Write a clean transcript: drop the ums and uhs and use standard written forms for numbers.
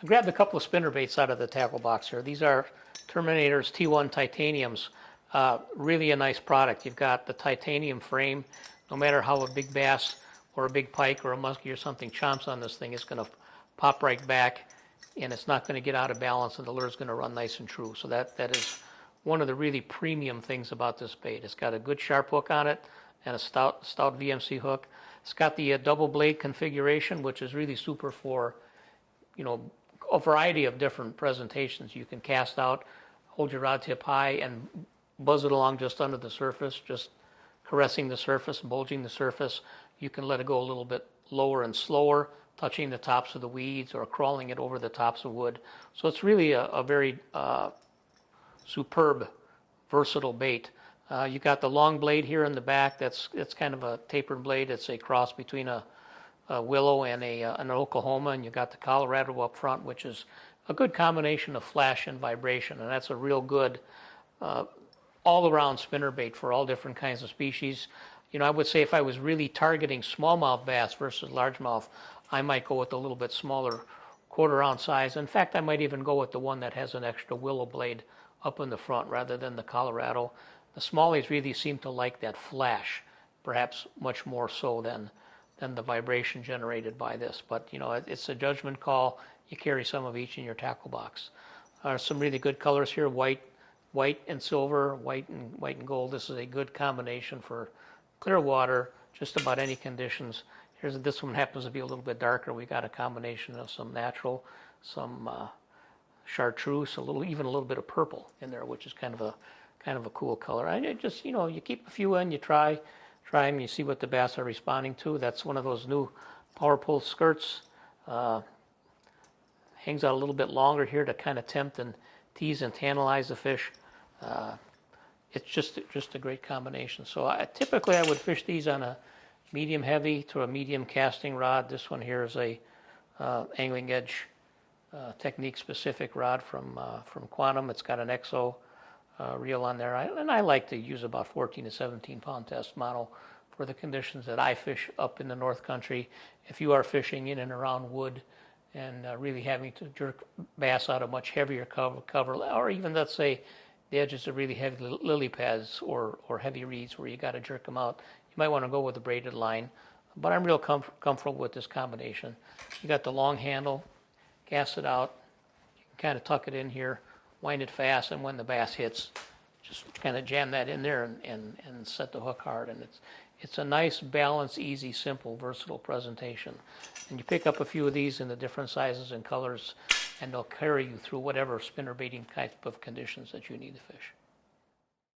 I grabbed a couple of spinner baits out of the tackle box here. These are Terminator's T1 titaniums. Really a nice product. You've got the titanium frame. No matter how a big bass or a big pike or a muskie or something chomps on this thing, it's going to pop right back, and it's not going to get out of balance, and the lure's going to run nice and true. So that is one of the really premium things about this bait. It's got a good sharp hook on it and a stout VMC hook. It's got the double blade configuration, which is really super for, a variety of different presentations. You can cast out, hold your rod tip high, and buzz it along just under the surface, just caressing the surface, bulging the surface. You can let it go a little bit lower and slower, touching the tops of the weeds or crawling it over the tops of wood. So it's really a very superb, versatile bait. You got the long blade here in the back. It's kind of a tapered blade. It's a cross between a willow and an Oklahoma, and you got the Colorado up front, which is a good combination of flash and vibration, and that's a real good all-around spinnerbait for all different kinds of species. I would say if I was really targeting smallmouth bass versus largemouth, I might go with a little bit smaller quarter-ounce size. In fact, I might even go with the one that has an extra willow blade up in the front rather than the Colorado. The smallies really seem to like that flash, perhaps much more so than the vibration generated by this. But, it's a judgment call. You carry some of each in your tackle box. Some really good colors here, white and silver, white and gold. This is a good combination for clear water, just about any conditions. This one happens to be a little bit darker. We got a combination of some natural, some chartreuse, even a little bit of purple in there, which is kind of a cool color. I just, you keep a few in, you try them, you see what the bass are responding to. That's one of those new power pull skirts. Hangs out a little bit longer here to kind of tempt and tease and tantalize the fish. It's just a great combination. So typically I would fish these on a medium heavy to a medium casting rod. This one here is a angling edge technique specific rod from Quantum. It's got an EXO reel on there, and I like to use about 14 to 17 pound test model for the conditions that I fish up in the North Country. If you are fishing in and around wood and really having to jerk bass out of much heavier cover, or even let's say the edges of really heavy lily pads or heavy reeds where you got to jerk them out, you might want to go with a braided line. But I'm real comfortable with this combination. You got the long handle, cast it out, you can kind of tuck it in here, wind it fast, and when the bass hits, just kind of jam that in there and set the hook hard. And it's a nice, balanced, easy, simple, versatile presentation. And you pick up a few of these in the different sizes and colors, and they'll carry you through whatever spinnerbaiting type of conditions that you need to fish.